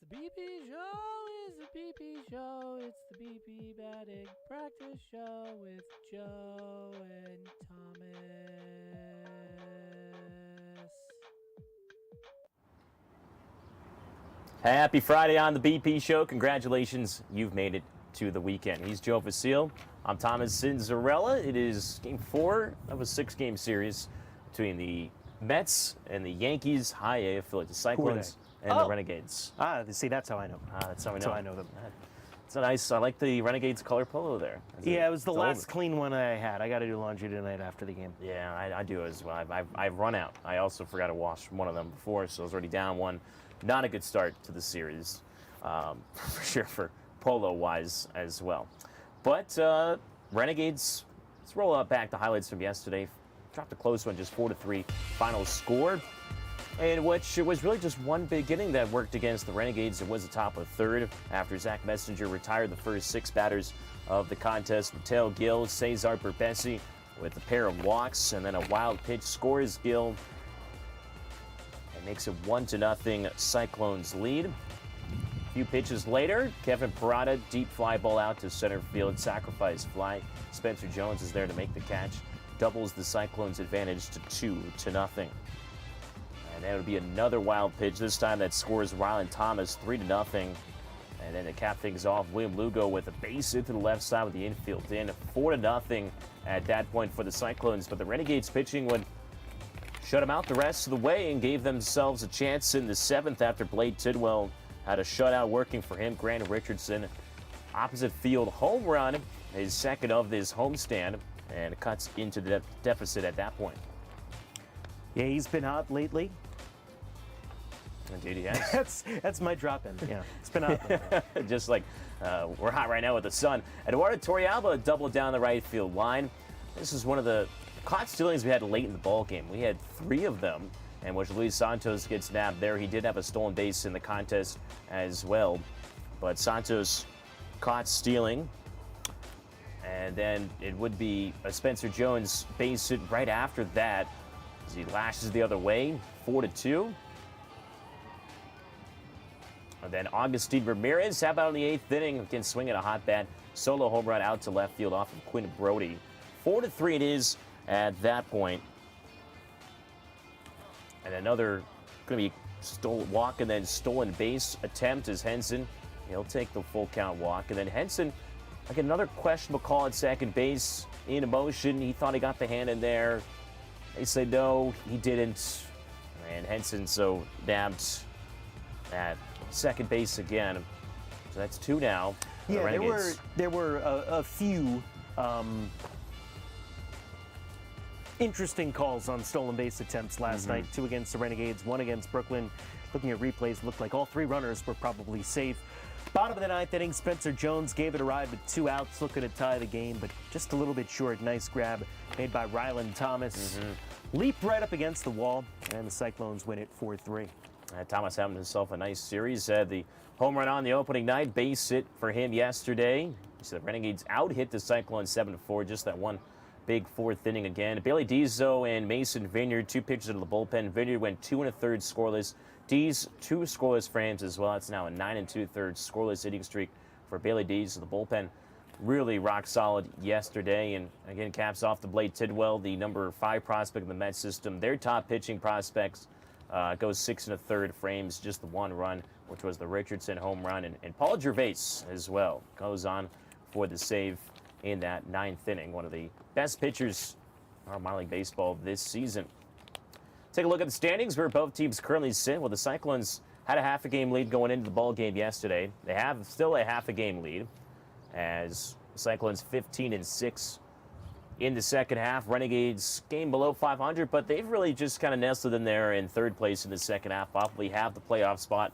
the BP show, it's the BP show, it's the BP batting practice show with Joe and Thomas. Happy Friday on the BP show. Congratulations, you've made it to the weekend. He's Joe Facile. I'm Thomas Cinzarella. It is game 4 of a 6-game series between the Mets and the Yankees, High A affiliate, the Cyclones and the Renegades. See, that's how I know. That's how we know. That's how I know them. It's a nice. I like the Renegades color polo there. Yeah, it was the last clean one I had. I got to do laundry tonight after the game. Yeah, I do as well. I've run out. I also forgot to wash one of them before, so I was already down one. Not a good start to the series, for sure, for polo-wise as well. But Renegades, let's roll back the highlights from yesterday. Dropped a close one, just 4-3 final score. And which it was really just one big inning that worked against the Renegades. It was the top of the third after Zach Messenger retired the first 6 batters of the contest. Mateo Gil, Cesar Berbesi with a pair of walks, and then a wild pitch scores Gil. It makes it 1-0 Cyclones lead. A few pitches later, Kevin Parada, deep fly ball out to center field, sacrifice fly. Spencer Jones is there to make the catch. Doubles the Cyclones' advantage to 2-0. And then it would be another wild pitch. This time that scores Rylan Thomas 3-0. And then to cap things off, William Lugo with a base hit to the left side with the infield in. 4-0 at that point for the Cyclones. But the Renegades pitching would shut them out the rest of the way and gave themselves a chance in the 7th after Blade Tidwell had a shutout working for him. Grant Richardson, opposite field home run, his second of this homestand, and it cuts into the deficit at that point. Yeah, he's been hot lately. Indeed, he has. That's my drop-in. Yeah, it's been hot lately. Just like we're hot right now with the sun. Eduardo Torrealba doubled down the right field line. This is one of the caught stealings we had late in the ball game. We had 3 of them, and which Luis Santos gets nabbed there. He did have a stolen base in the contest as well, but Santos caught stealing. And then it would be a Spencer Jones base hit right after that as he lashes the other way, 4-2. And then Augustin Ramirez, how about in the 8th inning? Again, swinging a hot bat. Solo home run out to left field off of Quinn Brody. 4-3 it is at that point. And another going to be stolen walk and then stolen base attempt is Henson. He'll take the full count walk. And then Henson, like another questionable call at second base in motion. He thought he got the hand in there. They say no, he didn't. And Henson so nabbed at second base again. So that's 2 now. Yeah, there were a few interesting calls on stolen base attempts last night. 2 against the Renegades, 1 against Brooklyn. Looking at replays, looked like all 3 runners were probably safe. Bottom of the 9th inning, Spencer Jones gave it a ride with 2 outs, looking to tie the game, but just a little bit short. Nice grab made by Rylan Thomas. Leaped right up against the wall, and the Cyclones win it 4-3. Thomas having himself a nice series. The home run on the opening night, base hit for him yesterday. So the Renegades out-hit the Cyclones 7-4, just that one big 4th inning again. Bailey Dezo and Mason Vineyard, 2 pitchers into the bullpen. Vineyard went 2 1/3 scoreless. Dees 2 scoreless frames as well. It's now a 9 2/3 scoreless hitting streak for Bailey Dees. The bullpen really rock solid yesterday, and again caps off the Blade Tidwell, the number 5 prospect in the Mets system. Their top pitching prospects goes 6 1/3 frames, just the 1 run, which was the Richardson home run, and Paul Gervais as well goes on for the save in that 9th inning. One of the best pitchers in minor league baseball this season. Take a look at the standings where both teams currently sit. Well, the Cyclones had a half a game lead going into the ball game yesterday. They have still a half a game lead as the Cyclones 15-6 in the second half. Renegades game below 500, but they've really just kind of nestled in there in 3rd place in the second half. Probably have the playoff spot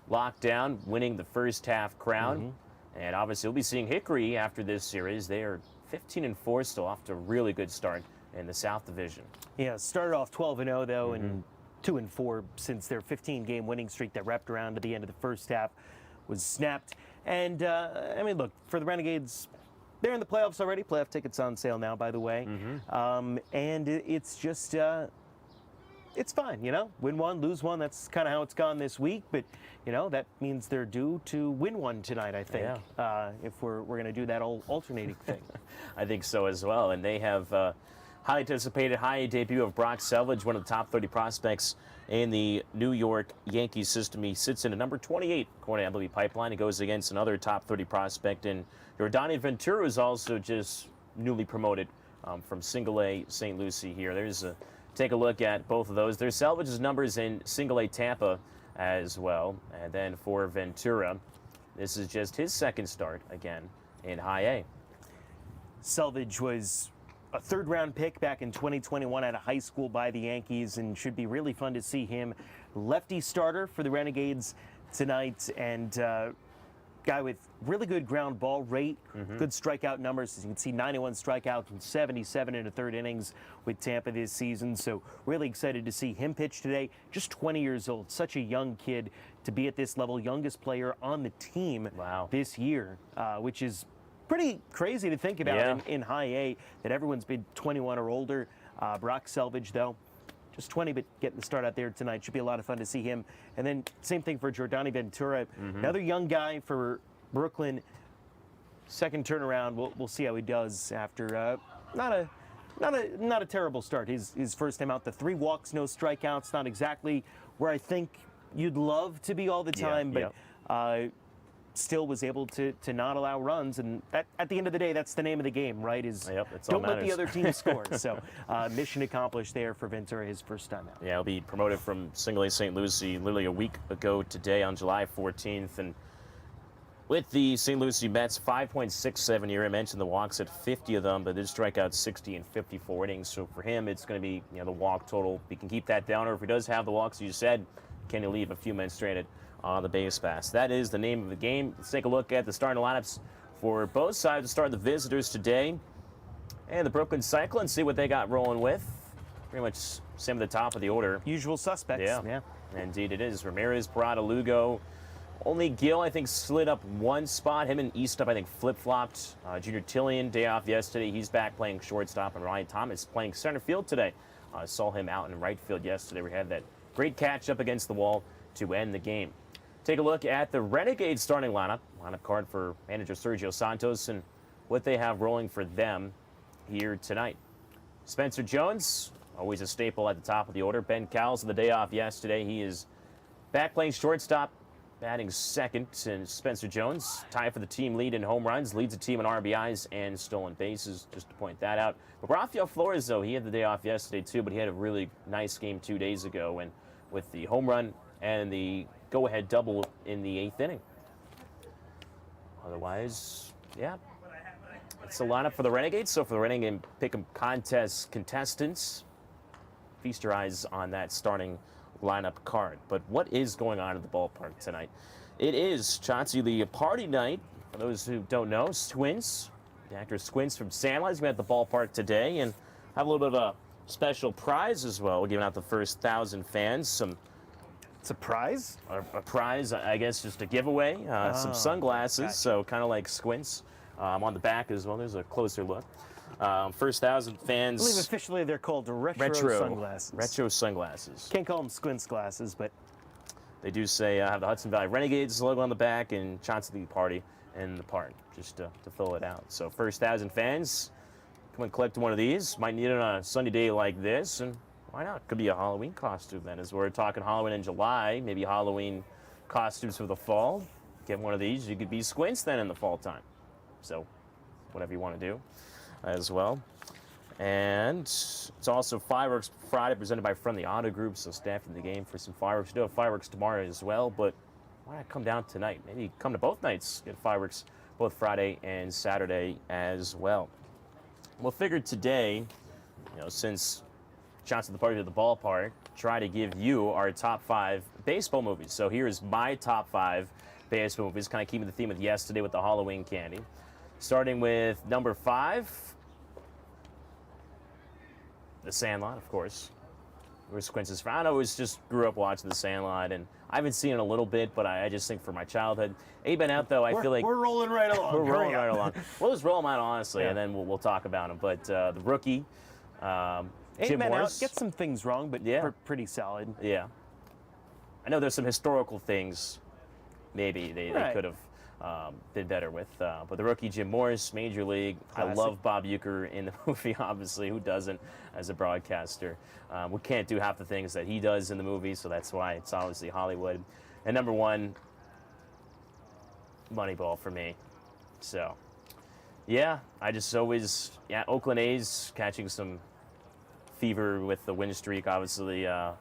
locked down, winning the first half crown. And obviously, we'll be seeing Hickory after this series. They are 15-4, still off to a really good start in the South Division. Yeah, started off 12-0 though, and 2-4 since their 15-game winning streak that wrapped around to the end of the first half was snapped. And I mean, look, for the Renegades, they're in the playoffs already. Playoff tickets on sale now, by the way. And it's just it's fine, win one, lose one. That's kind of how it's gone this week. But, that means they're due to win one tonight, I think, if we're going to do that alternating thing. I think so as well. And they have highly anticipated high debut of Brock Selvage, one of the top 30 prospects in the New York Yankees system. He sits in at number 28, according to MLB Pipeline. He goes against another top 30 prospect in Yordany Ventura, who's also just newly promoted from Single A St. Lucie here. Take a look at both of those. There's Selvage's numbers in Single A Tampa as well. And then for Ventura, this is just his second start again in High A. Selvage was a third-round pick back in 2021 out of high school by the Yankees, and should be really fun to see him. Lefty starter for the Renegades tonight, and guy with really good ground ball rate, good strikeout numbers. As you can see, 91 strikeouts and 77 in the third innings with Tampa this season. So really excited to see him pitch today. Just 20 years old, such a young kid to be at this level, youngest player on the team this year, which is pretty crazy to think about in High A, that everyone's been 21 or older. Brock Selvage, though, just 20, but getting the start out there tonight. Should be a lot of fun to see him. And then same thing for Yordany Ventura, another young guy for Brooklyn. Second turnaround. We'll see how he does after not a terrible start. His first time out, the 3 walks, no strikeouts. Not exactly where I think you'd love to be all the time, but still was able to not allow runs, and that, at the end of the day, that's the name of the game, right? Don't let the other team score. So mission accomplished there for Ventura, his first time out. Yeah, he'll be promoted from Single A St. Lucie literally a week ago today on July 14th, and with the St. Lucie Mets, 5.67 year. I mentioned the walks at 50 of them, but did strike out 60 in 54 innings. So for him, it's going to be the walk total. He can keep that down, or if he does have the walks, you said, can he leave a few men stranded on the base pass? That is the name of the game. Let's take a look at the starting lineups for both sides to start the visitors today. And the Brooklyn Cyclones, see what they got rolling with. Pretty much same at the top of the order. Usual suspects. Yeah. Indeed it is. Ramirez, Parada, Lugo. Only Gil, I think, slid up one spot. Him and Eastup, I think, flip-flopped. Junior Tillian, day off yesterday. He's back playing shortstop. And Ryan Thomas playing center field today. Saw him out in right field yesterday. We had that great catch up against the wall to end the game. Take a look at the Renegades starting lineup card for manager Sergio Santos and what they have rolling for them here tonight. Spencer Jones, always a staple at the top of the order. Ben Cowles on the day off yesterday. He is back playing shortstop, batting second. And Spencer Jones, tied for the team lead in home runs, leads the team in RBIs and stolen bases, just to point that out. But Rafael Flores, though, he had the day off yesterday too, but he had a really nice game 2 days ago, and with the home run and the go-ahead double in the 8th inning. Otherwise, it's the lineup for the Renegades. So for the Renegade Pick'em contest contestants, feast your eyes on that starting lineup card. But what is going on at the ballpark tonight? It is, Chauncey, the party night. For those who don't know, Squints, the actor Squints from Sandlot, is going to be at the ballpark today, and have a little bit of a special prize as well. We're giving out the first 1,000 fans some. It's a prize? A prize, I guess, just a giveaway. Some sunglasses, gotcha. So kind of like Squints. On the back as well, there's a closer look. First 1,000 fans. I believe officially they're called retro sunglasses. Retro sunglasses. Can't call them Squints glasses, but they do say have the Hudson Valley Renegades logo on the back and Chauncey Lee Party in the part, just to fill it out. So first 1,000 fans, come and collect one of these. Might need it on a sunny day like this, and why not? Could be a Halloween costume then, as we're talking Halloween in July, maybe Halloween costumes for the fall. Get one of these, you could be Squints then in the fall time. So whatever you want to do as well. And it's also Fireworks Friday presented by Friendly Auto Group, so staff in the game for some fireworks. We do have fireworks tomorrow as well, but why not come down tonight? Maybe come to both nights, get fireworks both Friday and Saturday as well. We'll figure today, since Chauncey the Party at the ballpark, try to give you our top 5 baseball movies. So here's my top 5 baseball movies, kind of keeping the theme of yesterday with the Halloween candy. Starting with number 5, The Sandlot, of course. Where Squints is from. I always just grew up watching The Sandlot, and I haven't seen it a little bit, but I just think for my childhood. Abe and out, though, I feel like we're rolling right along. We're rolling right along. We'll just roll them out, honestly, and then we'll talk about them. But The Rookie, 8 Jim men out, Morris. get some things wrong, but Yeah. pretty solid. Yeah. I know there's some historical things maybe they Right. could have been better with. But the rookie Jim Morris, Major League. Classic. I love Bob Uecker in the movie, obviously. Who doesn't as a broadcaster? We can't do half the things that he does in the movie, so that's why it's obviously Hollywood. And number one, Moneyball for me. So, yeah, I just always, Oakland A's catching some fever with the win streak, obviously. I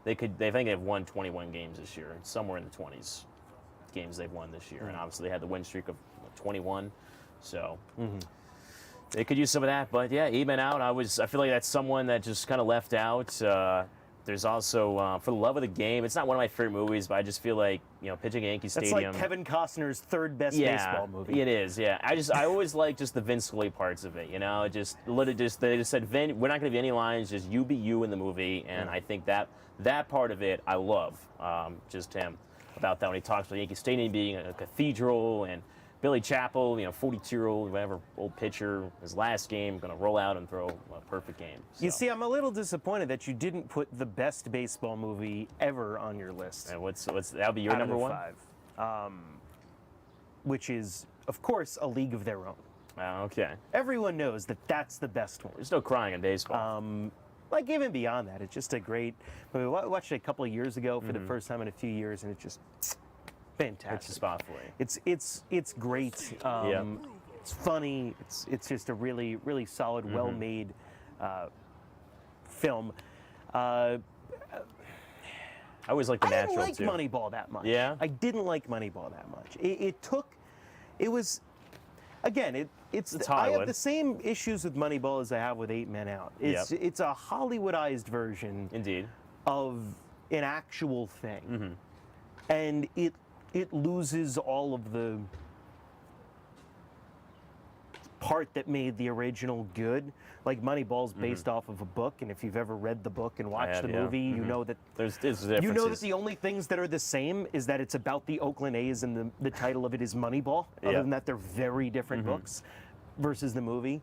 think they've won 21 games this year, somewhere in the 20s games they've won this year, and obviously they had the win streak of 21, so they could use some of that. But yeah, even out, I feel like that's someone that just kind of left out. There's also For the Love of the Game. It's not one of my favorite movies, but I just feel like pitching at Yankee That's Stadium. like Kevin Costner's third best baseball movie. It is, yeah. I always like just the Vince Scully parts of it, they just said, Vin, we're not going to be any lines, just you be you in the movie, and I think that part of it I love, just him, about that when he talks about Yankee Stadium being a cathedral, and Billy Chappell, 42-year-old, whatever, old pitcher, his last game, going to roll out and throw a perfect game. You So. see, I'm a little disappointed that you didn't put the best baseball movie ever on your list. And what's that'll be your out of number the one? 5, which is, of course, A League of Their Own. Okay. Everyone knows that that's the best one. There's no crying in baseball. Like, even beyond that, it's just a great movie. I watched it a couple of years ago for the first time in a few years, and it's just fantastic. Hits the spot for you. It's great. It's funny. It's just a really, really solid, well-made film. I always like the I didn't natural like too. Moneyball that much. Yeah? I didn't like Moneyball that much. It was, again, It's I have Hollywood. the same issues with Moneyball as I have with 8 Men Out. It's a Hollywoodized version Indeed. of an actual thing, Mm-hmm. and it loses all of the part that made the original good. Like, Moneyball's based off of a book, and if you've ever read the book and watched have, the yeah. movie, you know that There's differences. you know that the only things that are the same is that it's about the Oakland A's, and the title of it is Moneyball. Other Yeah. than that, they're very different books versus the movie.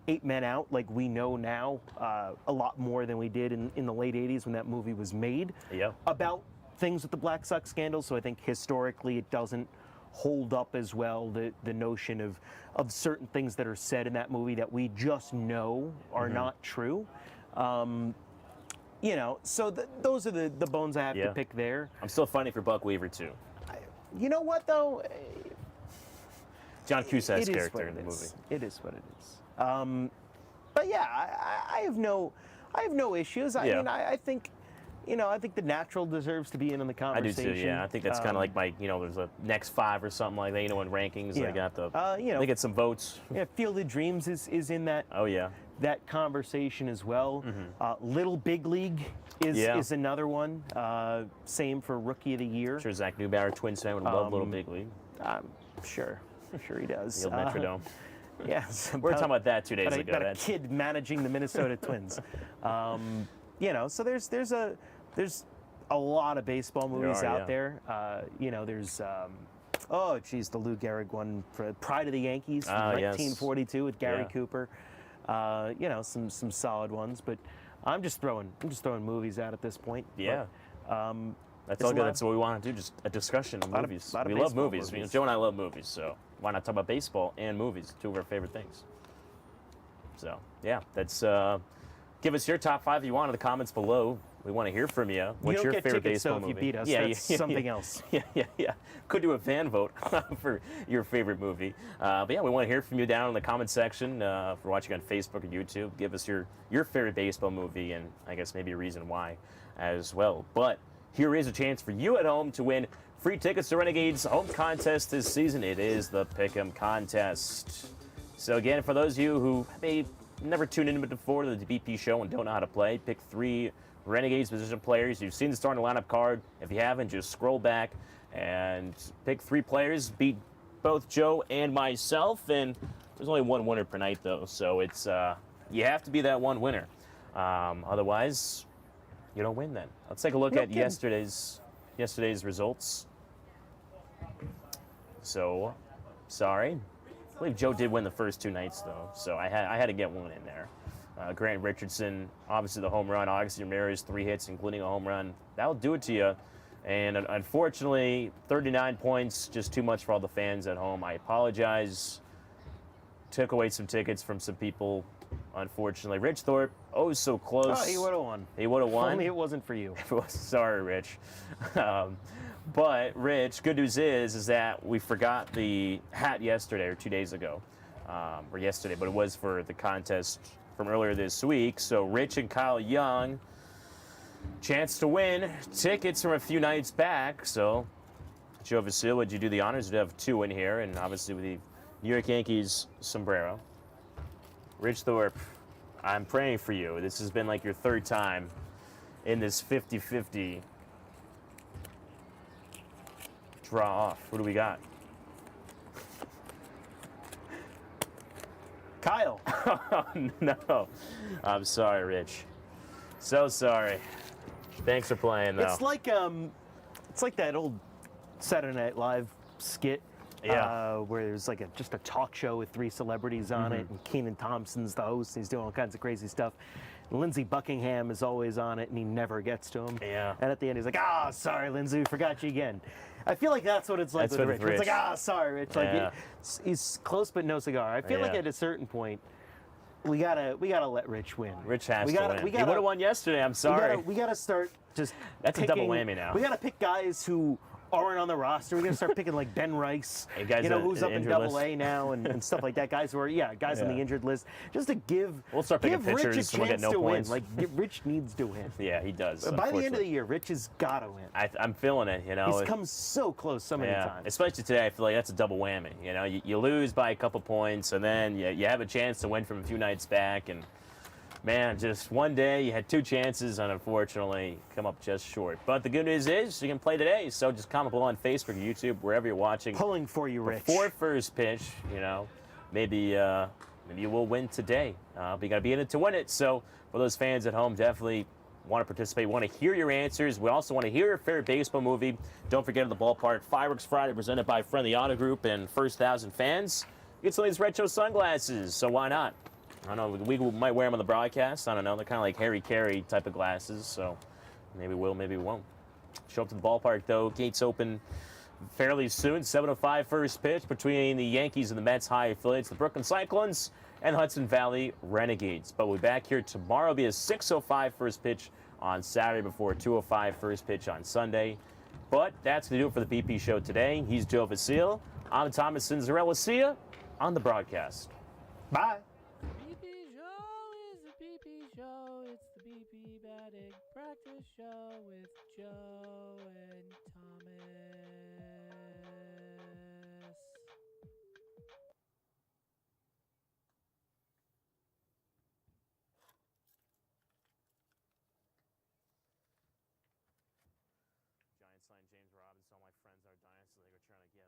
8 Men Out, like, we know now a lot more than we did in the late 80s when that movie was made Yep. about things with the Black Sox scandal. So I think historically it doesn't hold up as well, the notion of certain things that are said in that movie that we just know are not true. So those are the bones I have Yeah. to pick there. I'm still fighting for Buck Weaver too. You know what, though? John Cusack's It is character what in the it movie. is. It is what it is. But yeah, I have no issues. I Yeah. mean, I think, I think The Natural deserves to be in on the I do conversation. too. Yeah, I think that's kind of like my, there's a next 5 or something like that. In rankings, Yeah. they got the, You know- they get some votes. Yeah, Field of Dreams is in that Oh yeah. that conversation as well. Little Big League is Yeah. is another one. Same for Rookie of the Year. I'm sure Zach Newbauer, Twins fan, would love Little Big League. Sure he does. The old Metrodome. Yes, We were talking about that 2 days ago. about a That's- kid managing the Minnesota Twins. So there's a lot of baseball movies are, out yeah. there. There's the Lou Gehrig one for Pride of the Yankees from Ah, yes. 1942 with Gary Yeah. Cooper. Some solid ones, but I'm just throwing movies out at this point. Yeah. But, That's It's all a good. lot- That's what we want to do, just a discussion of lot of- movies. lot of We love baseball movies. movies. Joe and I love movies, so why not talk about baseball and movies, 2 of our favorite things. So, yeah, that's give us your top 5 if you want in the comments below. We want to hear from you. What's you don't your get favorite tickets, baseball though, if movie? you beat us. Yeah, That's yeah, something yeah. else. Yeah. Could do a fan vote for your favorite movie. But yeah, we want to hear from you down in the comment section. If you're watching on Facebook or YouTube, give us your favorite baseball movie and I guess maybe a reason why as well. But here is a chance for you at home to win free tickets to Renegades' home contest this season. It is the Pick'em Contest. So again, for those of you who may never tuned in before to the BP show and don't know how to play, pick 3 Renegades position players. You've seen the starting lineup card. If you haven't, just scroll back and pick 3 players. Beat both Joe and myself, and there's only one winner per night though, so it's you have to be that one winner. Otherwise, you don't win then. Let's take a look No at kidding. yesterday's results. So, sorry. I believe Joe did win the first 2 nights though, so I had to get one in there. Grant Richardson, obviously the home run. Augustin Ramirez, 3 hits, including a home run. That'll do it to you. And unfortunately, 39 points, just too much for all the fans at home. I apologize. Took away some tickets from some people, unfortunately. Rich Thorpe, oh, so close. Oh, he would have won. He would have won. Only it wasn't for you. Sorry, Rich. But, Rich, good news is that we forgot the hat yesterday or 2 days ago. Or yesterday, but it was for the contest from earlier this week. So, Rich and Kyle Young, chance to win tickets from a few nights back. So, Joe Vasile, would you do the honors to have 2 in here? And obviously with the New York Yankees sombrero. Rich Thorpe, I'm praying for you. This has been like your 3rd time in this 50-50 draw off. What do we got? Kyle. Oh, no. I'm sorry, Rich. So sorry. Thanks for playing, though. It's like that old Saturday Night Live skit. Yeah. Where there's like just a talk show with 3 celebrities on it, and Kenan Thompson's the host, and he's doing all kinds of crazy stuff. And Lindsey Buckingham is always on it, and he never gets to him. Yeah. And at the end, he's like, sorry, Lindsey, we forgot you again. I feel like that's what it's like That's with with Rich. It's Rich. like, sorry, Rich. Like Yeah. he's close but no cigar. I feel like Yeah. at a certain point, we gotta let Rich win. Rich has we to gotta, win. We He gotta, would have won yesterday. I'm sorry. We gotta start just. That's a double picking- whammy now. We gotta pick guys who aren't on the roster. We gotta start picking like Ben Rice, Hey, guys who's on up in injured Double list. A now and stuff like that. Guys who are guys on the Yeah. injured list, just to give We'll start picking give Rich a pitchers and we'll get chance no to points. win. Like Rich needs to win. Yeah, he does. By the end of the unfortunately. year, Rich has gotta win. I'm feeling it, you know. He's come so close so many times. Especially today, I feel like that's a double whammy. You know, you lose by a couple points, and then you have a chance to win from a few nights back. And man, just one day you had 2 chances, and unfortunately, come up just short. But the good news is you can play today. So just comment below on Facebook, YouTube, wherever you're watching. Pulling for you, Rich. Before first pitch, you know, maybe you will win today. But you got to be in it to win it. So for those fans at home, definitely want to participate. We want to hear your answers. We also want to hear your favorite baseball movie. Don't forget at the ballpark, Fireworks Friday, presented by Friendly Auto Group and First Thousand Fans. Get some of these retro sunglasses, so why not? I don't know, we might wear them on the broadcast. I don't know, they're kind of like Harry Carey type of glasses, so maybe we'll, maybe we won't. Show up to the ballpark, though. Gates open fairly soon. 7:05 first pitch between the Yankees and the Mets high affiliates, the Brooklyn Cyclones and Hudson Valley Renegades. But we'll be back here tomorrow. It'll be a 6:05 first pitch on Saturday before 2:05 first pitch on Sunday. But that's going to do it for the BP Show today. He's Joe Vasile. I'm Thomas Cinzarella. We'll see you on the broadcast. Bye. BP Show is the BP Show. It's the BP batting practice show with Joe and Thomas. Giants signed James Robinson. All my friends are dying, so they were trying to get